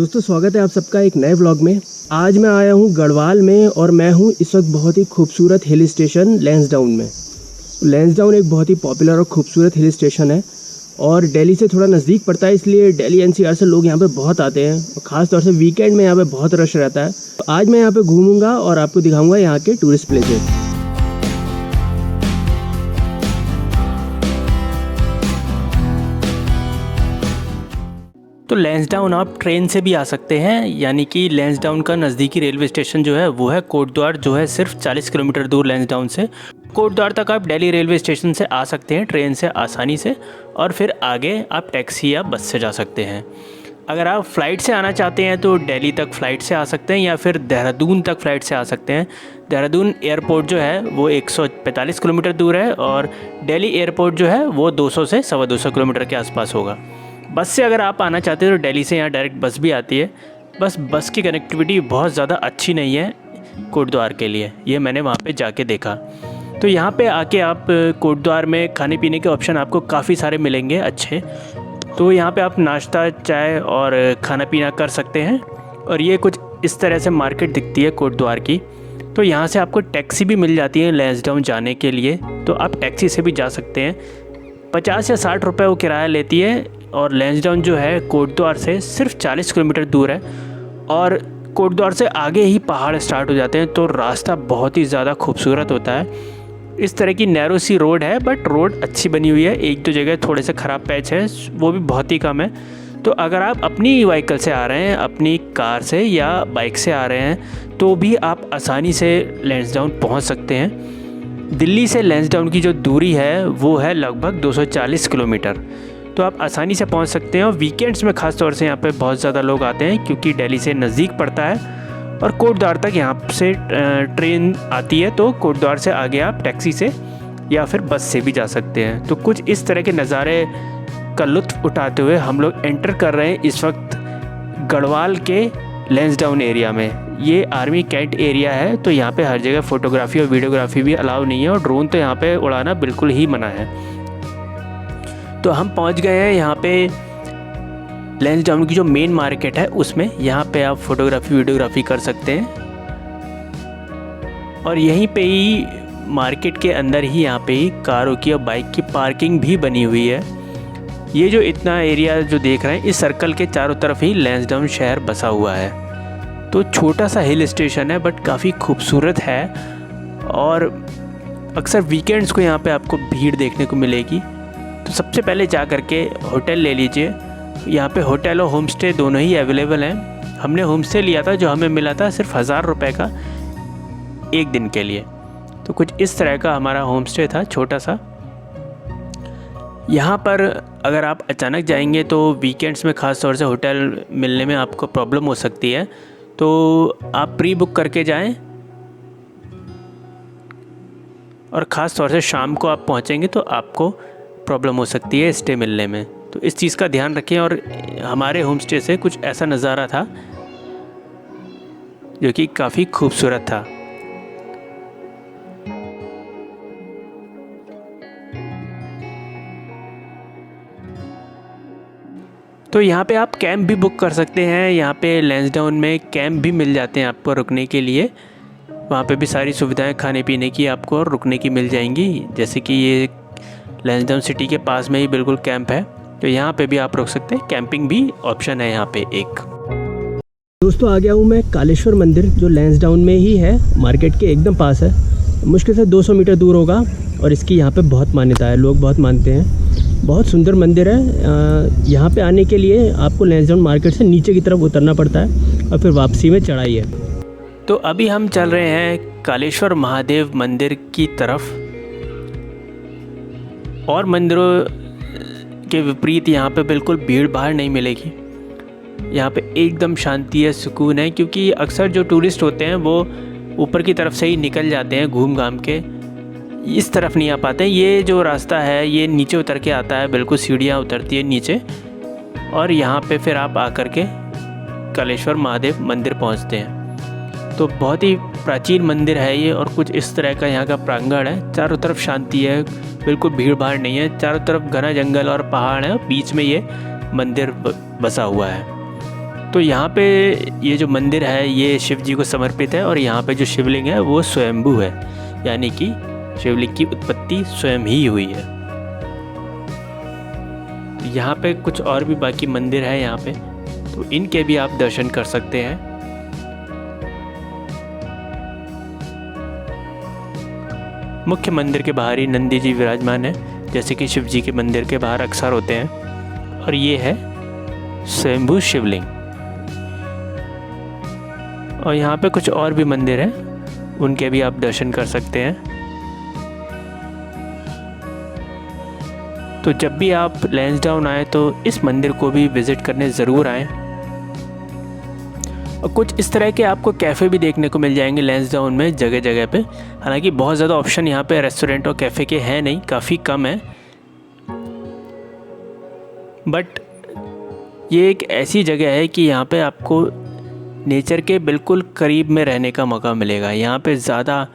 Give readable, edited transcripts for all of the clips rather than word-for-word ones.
दोस्तों स्वागत है आप सबका एक नए व्लॉग में। आज मैं आया हूँ गढ़वाल में और मैं हूँ इस वक्त बहुत ही खूबसूरत हिल स्टेशन लैंसडाउन में। लैंसडाउन एक बहुत ही पॉपुलर और खूबसूरत हिल स्टेशन है और दिल्ली से थोड़ा नज़दीक पड़ता है, इसलिए दिल्ली एनसीआर से लोग यहाँ पे बहुत आते हैं और ख़ास तौर से वीकेंड में यहाँ पे बहुत रश रहता है। तो आज मैं यहाँ पे घूमूंगा और आपको दिखाऊंगा यहाँ के टूरिस्ट प्लेसेस। तो लैंसडाउन आप ट्रेन से भी आ सकते हैं, यानी कि लैंसडाउन का नज़दीकी रेलवे स्टेशन जो है वो है कोटद्वार, जो है सिर्फ 40 किलोमीटर दूर लैंसडाउन से। कोटद्वार तक आप दिल्ली रेलवे स्टेशन से आ सकते हैं ट्रेन से आसानी से, और फिर आगे आप टैक्सी या बस से जा सकते हैं। अगर आप फ़्लाइट से आना चाहते हैं तो दिल्ली तक फ़्लाइट से आ सकते हैं या फिर देहरादून तक फ़्लाइट से आ सकते हैं। देहरादून एयरपोर्ट जो है वो 145 किलोमीटर दूर है और दिल्ली एयरपोर्ट जो है वो 200 से 225 किलोमीटर के आसपास होगा। बस से अगर आप आना चाहते हैं तो दिल्ली से यहाँ डायरेक्ट बस भी आती है, बस की कनेक्टिविटी बहुत ज़्यादा अच्छी नहीं है कोटद्वार के लिए, ये मैंने वहाँ पे जाके देखा। तो यहाँ पे आके आप कोटद्वार में खाने पीने के ऑप्शन आपको काफ़ी सारे मिलेंगे अच्छे। तो यहाँ पे आप नाश्ता, चाय और खाना पीना कर सकते हैं। और ये कुछ इस तरह से मार्केट दिखती है कोटद्वार की। तो यहाँ से आपको टैक्सी भी मिल जाती है लैंसडाउन जाने के लिए, तो आप टैक्सी से भी जा सकते हैं। 50 या 60 रुपये वो किराया लेती है। और लैंसडाउन जो है कोटद्वार से सिर्फ 40 किलोमीटर दूर है और कोटद्वार से आगे ही पहाड़ स्टार्ट हो जाते हैं, तो रास्ता बहुत ही ज़्यादा खूबसूरत होता है। इस तरह की नैरो सी रोड है, बट रोड अच्छी बनी हुई है। एक दो जगह थोड़े से ख़राब पैच है, वो भी बहुत ही कम है। तो अगर आप अपनी व्हीकल से आ रहे हैं, अपनी कार से या बाइक से आ रहे हैं, तो भी आप आसानी से लैंसडाउन पहुँच सकते हैं। दिल्ली से लैंसडाउन की जो दूरी है वो है लगभग 240 किलोमीटर, तो आप आसानी से पहुंच सकते हैं। और वीकेंड्स में ख़ास तौर से यहाँ पे बहुत ज़्यादा लोग आते हैं क्योंकि दिल्ली से नज़दीक पड़ता है और कोटद्वार तक यहाँ से ट्रेन आती है, तो कोटद्वार से आगे आप टैक्सी से या फिर बस से भी जा सकते हैं। तो कुछ इस तरह के नज़ारे का लुत्फ़ उठाते हुए हम लोग एंटर कर रहे हैं इस वक्त गढ़वाल के लैंसडाउन एरिया में। ये आर्मी कैंट एरिया है, तो यहाँ पे हर जगह फ़ोटोग्राफी और वीडियोग्राफी भी अलाउ नहीं है और ड्रोन तो यहाँ पे उड़ाना बिल्कुल ही मना है। तो हम पहुंच गए हैं यहाँ पे लैंसडाउन की जो मेन मार्केट है उसमें। यहाँ पे आप फोटोग्राफी वीडियोग्राफी कर सकते हैं और यहीं पे ही मार्केट के अंदर ही यहाँ पे ही कारों की और बाइक की पार्किंग भी बनी हुई है। ये जो इतना एरिया जो देख रहे हैं, इस सर्कल के चारों तरफ ही लैंसडाउन शहर बसा हुआ है। तो छोटा सा हिल स्टेशन है बट काफ़ी खूबसूरत है और अक्सर वीकेंड्स को यहाँ पे आपको भीड़ देखने को मिलेगी। तो सबसे पहले जा कर के होटल ले लीजिए। यहाँ पे होटल और होम स्टे दोनों ही अवेलेबल हैं। हमने होम स्टे लिया था जो हमें मिला था सिर्फ 1000 रुपये का एक दिन के लिए। तो कुछ इस तरह का हमारा होम स्टे था, छोटा सा। यहाँ पर अगर आप अचानक जाएंगे तो वीकेंड्स में ख़ास तौर से होटल मिलने में आपको प्रॉब्लम हो सकती है, तो आप प्री बुक करके जाएं। और ख़ास तौर से शाम को आप पहुँचेंगे तो आपको प्रॉब्लम हो सकती है स्टे मिलने में, तो इस चीज़ का ध्यान रखें। और हमारे होम स्टे से कुछ ऐसा नज़ारा था जो कि काफ़ी खूबसूरत था। तो यहाँ पे आप कैंप भी बुक कर सकते हैं। यहाँ पे लैंसडाउन में कैंप भी मिल जाते हैं आपको रुकने के लिए। वहाँ पे भी सारी सुविधाएं खाने पीने की आपको और रुकने की मिल जाएंगी। जैसे कि ये लैंसडाउन सिटी के पास में ही बिल्कुल कैंप है, तो यहाँ पे भी आप रुक सकते हैं। कैंपिंग भी ऑप्शन है यहाँ पे एक। दोस्तों आ गया हूँ मैं कालेश्वर मंदिर, जो लैंसडाउन में ही है, मार्केट के एकदम पास है। मुश्किल से 200 मीटर दूर होगा और इसकी यहाँ पे बहुत मान्यता है, लोग बहुत मानते हैं। बहुत सुंदर मंदिर है। यहाँ पे आने के लिए आपको लैंसडाउन मार्केट से नीचे की तरफ उतरना पड़ता है और फिर वापसी में चढ़ाई है। तो अभी हम चल रहे हैं कालेश्वर महादेव मंदिर की तरफ। और मंदिरों के विपरीत यहाँ पे बिल्कुल भीड़ भाड़ नहीं मिलेगी। यहाँ पे एकदम शांति है, सुकून है, क्योंकि अक्सर जो टूरिस्ट होते हैं वो ऊपर की तरफ से ही निकल जाते हैं घूम घाम के, इस तरफ नहीं आ पाते। ये जो रास्ता है ये नीचे उतर के आता है, बिल्कुल सीढ़ियाँ उतरती है नीचे, और यहाँ पे फिर आप आकर के कालेश्वर महादेव मंदिर पहुँचते हैं। तो बहुत ही प्राचीन मंदिर है ये और कुछ इस तरह का यहाँ का प्रांगण है। चारों तरफ शांति है, बिल्कुल भीड़ भाड़ नहीं है। चारों तरफ घना जंगल और पहाड़ है, बीच में ये मंदिर बसा हुआ है। तो यहाँ पे ये जो मंदिर है ये शिव जी को समर्पित है और यहाँ पे जो शिवलिंग है वो स्वयंभू है, यानी कि शिवलिंग की उत्पत्ति स्वयं ही हुई है। यहाँ पे कुछ और भी बाकी मंदिर है यहाँ पे, तो इनके भी आप दर्शन कर सकते हैं। मुख्य मंदिर के बाहर ही नंदी जी विराजमान है, जैसे कि शिव जी के मंदिर के बाहर अक्सर होते हैं। और ये है स्वयंभू शिवलिंग। और यहाँ पे कुछ और भी मंदिर हैं, उनके भी आप दर्शन कर सकते हैं। तो जब भी आप लैंसडाउन आए तो इस मंदिर को भी विज़िट करने ज़रूर आएँ। और कुछ इस तरह के आपको कैफ़े भी देखने को मिल जाएंगे लैंसडाउन में जगह जगह पे। हालांकि बहुत ज़्यादा ऑप्शन यहाँ पे रेस्टोरेंट और कैफ़े के हैं नहीं, काफ़ी कम है। बट ये एक ऐसी जगह है कि यहाँ पे आपको नेचर के बिल्कुल करीब में रहने का मौका मिलेगा। यहाँ पे ज़्यादा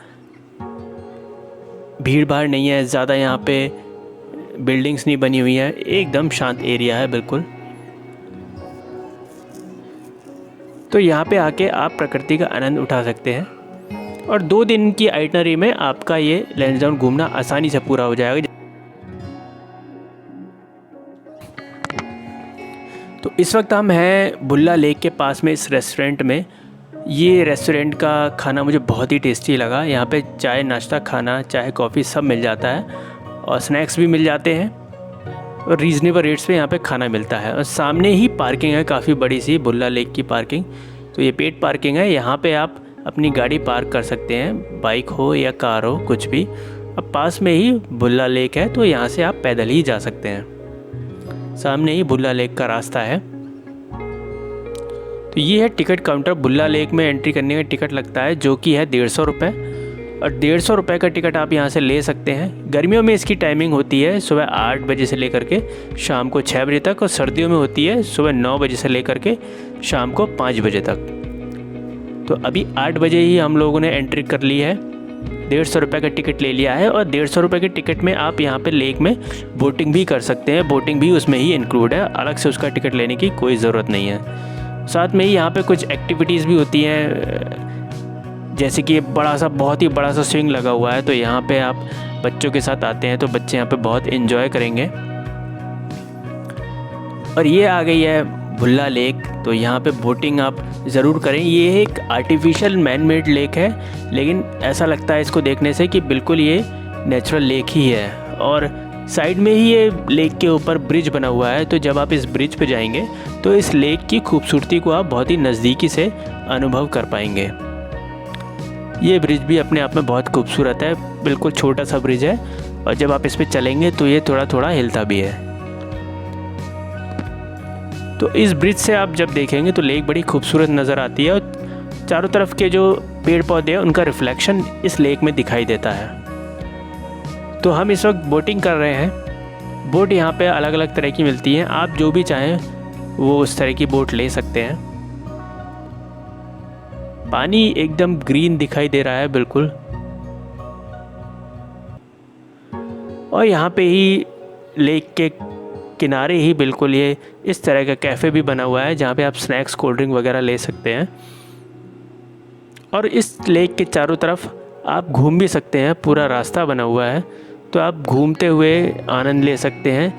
भीड़ भाड़ नहीं है, ज़्यादा यहाँ पे बिल्डिंग्स नहीं बनी हुई है, एकदम शांत एरिया है बिल्कुल। तो यहाँ पे आके आप प्रकृति का आनंद उठा सकते हैं और 2 दिन की आइटनरी में आपका ये लैंसडाउन घूमना आसानी से पूरा हो जाएगा। तो इस वक्त हम हैं बुल्ला लेक के पास में इस रेस्टोरेंट में। ये रेस्टोरेंट का खाना मुझे बहुत ही टेस्टी लगा। यहाँ पे चाय नाश्ता खाना, चाय कॉफ़ी सब मिल जाता है और स्नैक्स भी मिल जाते हैं और रीज़नेबल रेट्स पे यहाँ पे खाना मिलता है। और सामने ही पार्किंग है काफ़ी बड़ी सी, बुल्ला लेक की पार्किंग। तो ये पेड पार्किंग है, यहाँ पे आप अपनी गाड़ी पार्क कर सकते हैं, बाइक हो या कार हो कुछ भी। अब पास में ही बुल्ला लेक है तो यहाँ से आप पैदल ही जा सकते हैं। सामने ही बुल्ला लेक का रास्ता है। तो ये है टिकट काउंटर। बुल्ला लेक में एंट्री करने का टिकट लगता है जो कि है 150 रुपये और 150 रुपये का टिकट आप यहाँ से ले सकते हैं। गर्मियों में इसकी टाइमिंग होती है सुबह 8 बजे से लेकर के शाम को 6 बजे तक और सर्दियों में होती है सुबह 9 बजे से लेकर के शाम को 5 बजे तक। तो अभी 8 बजे ही हम लोगों ने एंट्री कर ली है, 150 रुपये का टिकट ले लिया है और 150 रुपये के टिकट में आप यहाँ पे लेक में बोटिंग भी कर सकते हैं। बोटिंग भी उसमें ही इंक्लूड है, अलग से उसका टिकट लेने की कोई ज़रूरत नहीं है। साथ में ही यहाँ पे कुछ एक्टिविटीज़ भी होती हैं, जैसे कि बड़ा सा बहुत ही बड़ा सा स्विंग लगा हुआ है। तो यहाँ पे आप बच्चों के साथ आते हैं तो बच्चे यहाँ पे बहुत इन्जॉय करेंगे। और ये आ गई है बुल्ला लेक, तो यहाँ पे बोटिंग आप ज़रूर करें। ये एक आर्टिफिशियल मैन मेड लेक है, लेकिन ऐसा लगता है इसको देखने से कि बिल्कुल ये नेचुरल लेक ही है। और साइड में ही ये लेक के ऊपर ब्रिज बना हुआ है, तो जब आप इस ब्रिज पे जाएंगे तो इस लेक की खूबसूरती को आप बहुत ही नज़दीकी से अनुभव कर पाएंगे। ये ब्रिज भी अपने आप में बहुत खूबसूरत है, बिल्कुल छोटा सा ब्रिज है और जब आप इस पे चलेंगे तो ये थोड़ा थोड़ा हिलता भी है। तो इस ब्रिज से आप जब देखेंगे तो लेक बड़ी खूबसूरत नज़र आती है और चारों तरफ के जो पेड़ पौधे हैं उनका रिफ्लेक्शन इस लेक में दिखाई देता है। तो हम इस वक्त बोटिंग कर रहे हैं। बोट यहाँ पे अलग अलग तरह की मिलती हैं, आप जो भी चाहें वो उस तरह की बोट ले सकते हैं। पानी एकदम ग्रीन दिखाई दे रहा है बिल्कुल। और यहाँ पे ही लेक के किनारे ही बिल्कुल ये इस तरह का कैफ़े भी बना हुआ है जहाँ पे आप स्नैक्स कोल्ड ड्रिंक वगैरह ले सकते हैं। और इस लेक के चारों तरफ आप घूम भी सकते हैं, पूरा रास्ता बना हुआ है तो आप घूमते हुए आनंद ले सकते हैं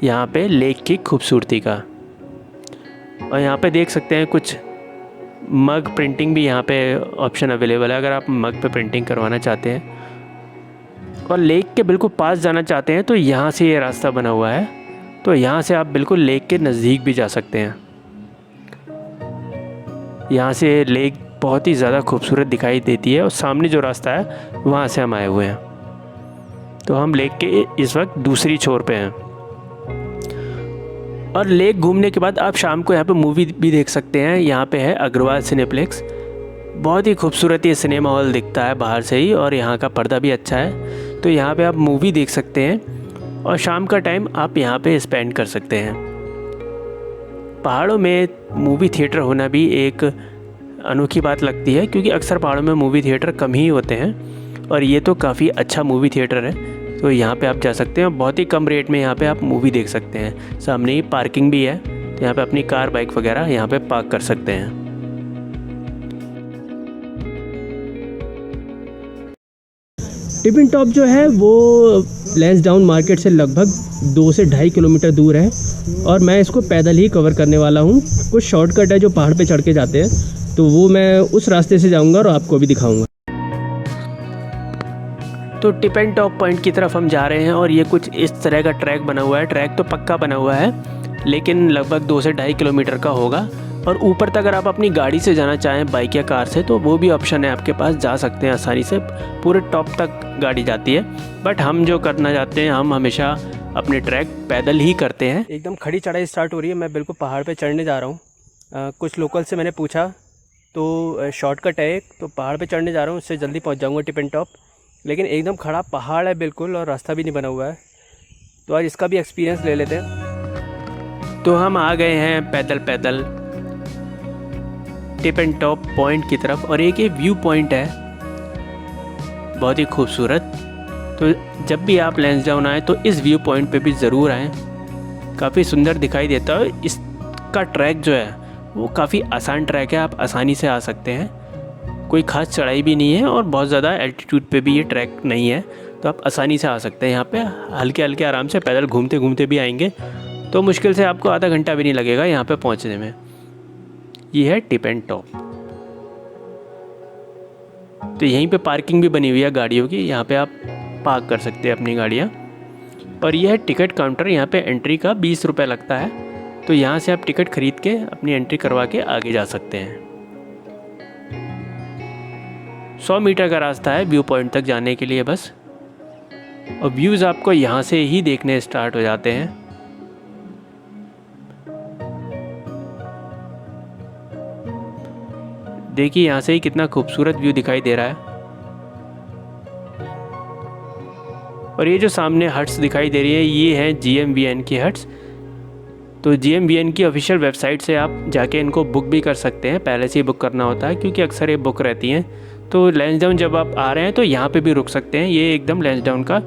यहाँ पे लेक की खूबसूरती का। और यहाँ पे देख सकते हैं कुछ मग प्रिंटिंग भी यहाँ पे ऑप्शन अवेलेबल है अगर आप मग पे प्रिंटिंग करवाना चाहते हैं। और लेक के बिल्कुल पास जाना चाहते हैं तो यहाँ से ये रास्ता बना हुआ है, तो यहाँ से आप बिल्कुल लेक के नज़दीक भी जा सकते हैं। यहाँ से लेक बहुत ही ज़्यादा खूबसूरत दिखाई देती है और सामने जो रास्ता है वहाँ से हम आए हुए हैं। तो हम लेक के इस वक्त दूसरी छोर पे हैं। और लेक घूमने के बाद आप शाम को यहाँ पे मूवी भी देख सकते हैं। यहाँ पे है अग्रवाल सिनेप्लेक्स, बहुत ही खूबसूरत ये सिनेमा हॉल दिखता है बाहर से ही और यहाँ का पर्दा भी अच्छा है। तो यहाँ पे आप मूवी देख सकते हैं और शाम का टाइम आप यहाँ पे स्पेंड कर सकते हैं। पहाड़ों में मूवी थिएटर होना भी एक अनोखी बात लगती है क्योंकि अक्सर पहाड़ों में मूवी थिएटर कम ही होते हैं और ये तो काफ़ी अच्छा मूवी थिएटर है। तो यहाँ पे आप जा सकते हैं, बहुत ही कम रेट में यहाँ पे आप मूवी देख सकते हैं। सामने ही पार्किंग भी है तो यहाँ पे अपनी कार बाइक वगैरह यहाँ पे पार्क कर सकते हैं। टिपिन टॉप जो है वो लैंसडाउन मार्केट से लगभग 2 से 2.5 किलोमीटर दूर है और मैं इसको पैदल ही कवर करने वाला हूँ। कुछ शॉर्टकट है जो पहाड़ पे चढ़ के जाते हैं, तो वो मैं उस रास्ते से जाऊँगा और आपको भी दिखाऊँगा। तो टिपिन टॉप पॉइंट की तरफ हम जा रहे हैं और ये कुछ इस तरह का ट्रैक बना हुआ है। ट्रैक तो पक्का बना हुआ है लेकिन लगभग 2 से 2.5 किलोमीटर का होगा। और ऊपर तक अगर आप अपनी गाड़ी से जाना चाहें, बाइक या कार से, तो वो भी ऑप्शन है आपके पास, जा सकते हैं आसानी से। पूरे टॉप तक गाड़ी जाती है, बट हम जो करना चाहते हैं, हम हमेशा अपने ट्रैक पैदल ही करते हैं। एकदम खड़ी चढ़ाई स्टार्ट हो रही है, मैं बिल्कुल पहाड़ पे चढ़ने जा रहा हूँ। कुछ लोकल से मैंने पूछा तो शॉर्टकट है एक, तो पहाड़ पे चढ़ने जा रहा हूँ, उससे जल्दी पहुँच जाऊँगा टिपिन टॉप। लेकिन एकदम खड़ा पहाड़ है बिल्कुल और रास्ता भी नहीं बना हुआ है, तो आज इसका भी एक्सपीरियंस ले लेते हैं। तो हम आ गए हैं पैदल पैदल टिपिन टॉप पॉइंट की तरफ, और एक ये व्यू पॉइंट है बहुत ही खूबसूरत। तो जब भी आप लैंसडाउन आए तो इस व्यू पॉइंट पे भी ज़रूर आएँ, काफ़ी सुंदर दिखाई देता है। इसका ट्रैक जो है वो काफ़ी आसान ट्रैक है, आप आसानी से आ सकते हैं, कोई ख़ास चढ़ाई भी नहीं है और बहुत ज़्यादा एल्टीट्यूड पे भी ये ट्रैक नहीं है, तो आप आसानी से आ सकते हैं। यहाँ पे हल्के हल्के आराम से पैदल घूमते घूमते भी आएंगे तो मुश्किल से आपको आधा घंटा भी नहीं लगेगा यहाँ पे पहुँचने में। ये है टिपिन टॉप। तो यहीं पे पार्किंग भी बनी हुई है गाड़ियों की, यहाँ पे आप पार्क कर सकते हैं अपनी गाड़ियाँ। और यह है टिकट काउंटर, यहाँ पे एंट्री का 20 रुपये लगता है, तो यहाँ से आप टिकट खरीद के अपनी एंट्री करवा के आगे जा सकते हैं। 100 मीटर का रास्ता है व्यू पॉइंट तक जाने के लिए बस, और व्यूज़ आपको यहाँ से ही देखने स्टार्ट हो जाते हैं। देखिए यहाँ से ही कितना खूबसूरत व्यू दिखाई दे रहा है। और ये जो सामने हट्स दिखाई दे रही है, ये है GMVN की हट्स। तो GMVN की ऑफिशियल वेबसाइट से आप जाके इनको बुक भी कर सकते हैं, पहले से ही बुक करना होता है क्योंकि अक्सर ये बुक रहती हैं। तो लैंसडाउन जब आप आ रहे हैं तो यहाँ पे भी रुक सकते हैं, ये एकदम लैंसडाउन का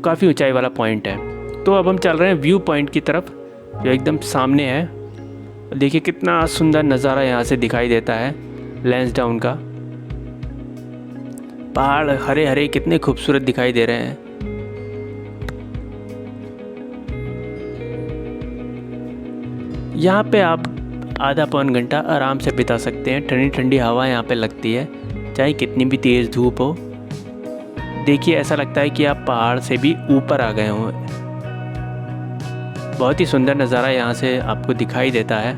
काफ़ी ऊंचाई वाला पॉइंट है। तो अब हम चल रहे हैं व्यू पॉइंट की तरफ जो एकदम सामने है। देखिए कितना सुंदर नज़ारा यहाँ से दिखाई देता है लैंसडाउन का। पहाड़ हरे हरे कितने खूबसूरत दिखाई दे रहे हैं। यहाँ पे आप आधा पौन घंटा आराम से बिता सकते हैं। ठंडी ठंडी हवा यहाँ पे लगती है, चाहे कितनी भी तेज़ धूप हो। देखिए ऐसा लगता है कि आप पहाड़ से भी ऊपर आ गए हों। बहुत ही सुंदर नज़ारा यहाँ से आपको दिखाई देता है।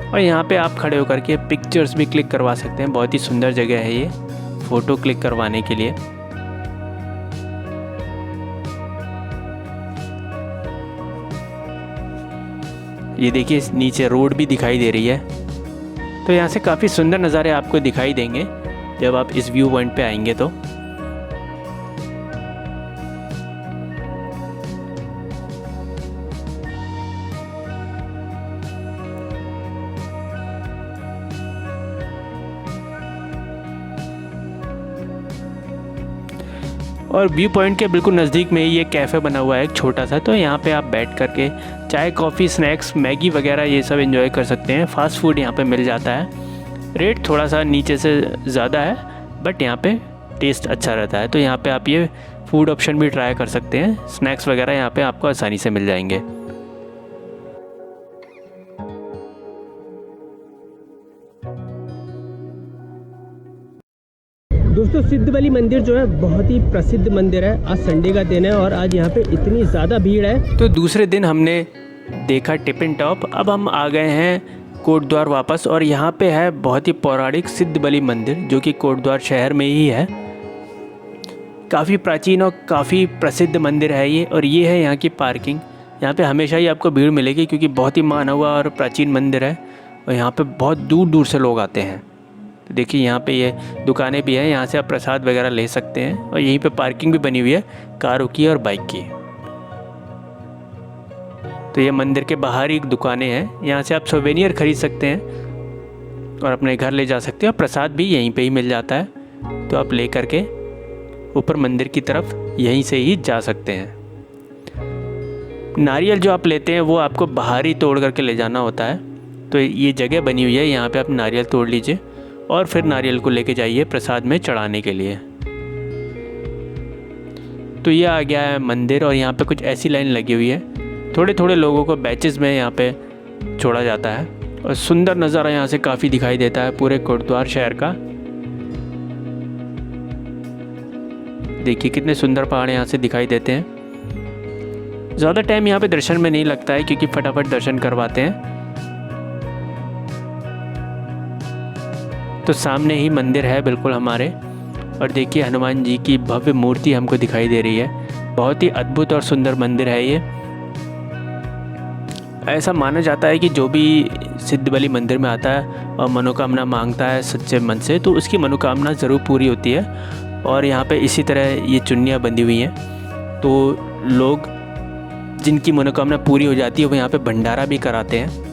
और यहाँ पे आप खड़े होकर के पिक्चर्स भी क्लिक करवा सकते हैं। बहुत ही सुंदर जगह है ये फ़ोटो क्लिक करवाने के लिए। ये देखिए नीचे रोड भी दिखाई दे रही है। तो यहाँ से काफ़ी सुंदर नज़ारे आपको दिखाई देंगे जब आप इस व्यू पॉइंट पे आएंगे। तो और व्यू पॉइंट के बिल्कुल नज़दीक में ही ये कैफ़े बना हुआ है एक छोटा सा, तो यहाँ पे आप बैठ करके चाय कॉफ़ी स्नैक्स मैगी वगैरह ये सब एंजॉय कर सकते हैं। फ़ास्ट फूड यहाँ पे मिल जाता है। रेट थोड़ा सा नीचे से ज़्यादा है बट यहाँ पे टेस्ट अच्छा रहता है, तो यहाँ पे आप ये फूड ऑप्शन भी ट्राई कर सकते हैं। स्नैक्स वगैरह यहाँ पे आपको आसानी से मिल जाएंगे। दोस्तों सिद्धबली मंदिर जो है बहुत ही प्रसिद्ध मंदिर है। आज संडे का दिन है और आज यहाँ पे इतनी ज़्यादा भीड़ है। तो दूसरे दिन हमने देखा टिपिन टॉप, अब हम आ गए हैं कोटद्वार वापस, और यहाँ पे है बहुत ही पौराणिक सिद्धबली मंदिर जो कि कोटद्वार शहर में ही है। काफ़ी प्राचीन और काफ़ी प्रसिद्ध मंदिर है ये। और ये है यहाँ की पार्किंग। यहाँ पे हमेशा ही आपको भीड़ मिलेगी क्योंकि बहुत ही माना हुआ और प्राचीन मंदिर है और यहाँ पे बहुत दूर दूर से लोग आते हैं। तो देखिए यहाँ पे ये दुकानें भी हैं, यहाँ से आप प्रसाद वगैरह ले सकते हैं। और यहीं पे पार्किंग भी बनी हुई है कारों की और बाइक की। तो ये मंदिर के बाहर ही दुकानें हैं, यहाँ से आप सोवेनियर खरीद सकते हैं और अपने घर ले जा सकते हैं। और प्रसाद भी यहीं पे ही मिल जाता है, तो आप ले करके ऊपर मंदिर की तरफ यहीं से ही जा सकते हैं। नारियल जो आप लेते हैं वो आपको बाहर ही तोड़ करके ले जाना होता है। तो ये जगह बनी हुई है, यहाँ पे आप नारियल तोड़ लीजिए और फिर नारियल को लेके जाइए प्रसाद में चढ़ाने के लिए। तो ये आ गया है मंदिर और यहाँ पे कुछ ऐसी लाइन लगी हुई है, थोड़े थोड़े लोगों को बैचेस में यहाँ पे छोड़ा जाता है और सुंदर नज़ारा यहाँ से काफ़ी दिखाई देता है पूरे कोटद्वार शहर का। देखिए कितने सुंदर पहाड़ यहाँ से दिखाई देते हैं। ज़्यादा टाइम यहाँ पे दर्शन में नहीं लगता है क्योंकि फटाफट दर्शन करवाते हैं। तो सामने ही मंदिर है बिल्कुल हमारे, और देखिए हनुमान जी की भव्य मूर्ति हमको दिखाई दे रही है। बहुत ही अद्भुत और सुंदर मंदिर है ये। ऐसा माना जाता है कि जो भी सिद्ध बलि मंदिर में आता है और मनोकामना मांगता है सच्चे मन से, तो उसकी मनोकामना ज़रूर पूरी होती है। और यहाँ पे इसी तरह ये चुन्नियाँ बंधी हुई हैं, तो लोग जिनकी मनोकामना पूरी हो जाती है वो यहाँ पे भंडारा भी कराते हैं।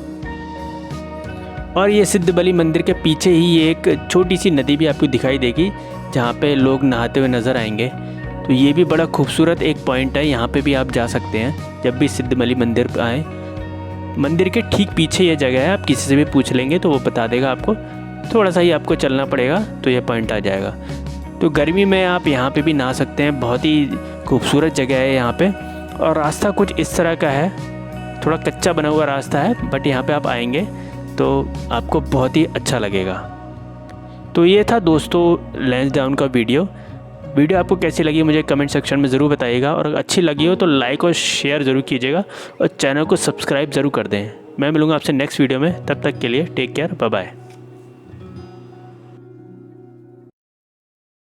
और ये सिद्ध बलि मंदिर के पीछे ही एक छोटी सी नदी भी आपको दिखाई देगी जहाँ पे लोग नहाते हुए नज़र आएंगे। तो ये भी बड़ा खूबसूरत एक पॉइंट है, यहाँ पे भी आप जा सकते हैं जब भी सिद्ध बलि मंदिर पर आएँ। मंदिर के ठीक पीछे ये जगह है, आप किसी से भी पूछ लेंगे तो वो बता देगा आपको। थोड़ा सा ही आपको चलना पड़ेगा तो ये पॉइंट आ जाएगा। तो गर्मी में आप यहाँ पे भी नहा सकते हैं, बहुत ही खूबसूरत जगह है यहाँ पे। और रास्ता कुछ इस तरह का है, थोड़ा कच्चा बना हुआ रास्ता है, बट यहाँ पे आप आएंगे तो आपको बहुत ही अच्छा लगेगा। तो ये था दोस्तों लैंसडाउन का वीडियो आपको कैसी लगी मुझे कमेंट सेक्शन में ज़रूर बताइएगा। और अच्छी लगी हो तो लाइक और शेयर ज़रूर कीजिएगा और चैनल को सब्सक्राइब ज़रूर कर दें। मैं मिलूँगा आपसे नेक्स्ट वीडियो में, तब तक के लिए टेक केयर, बाय बाय।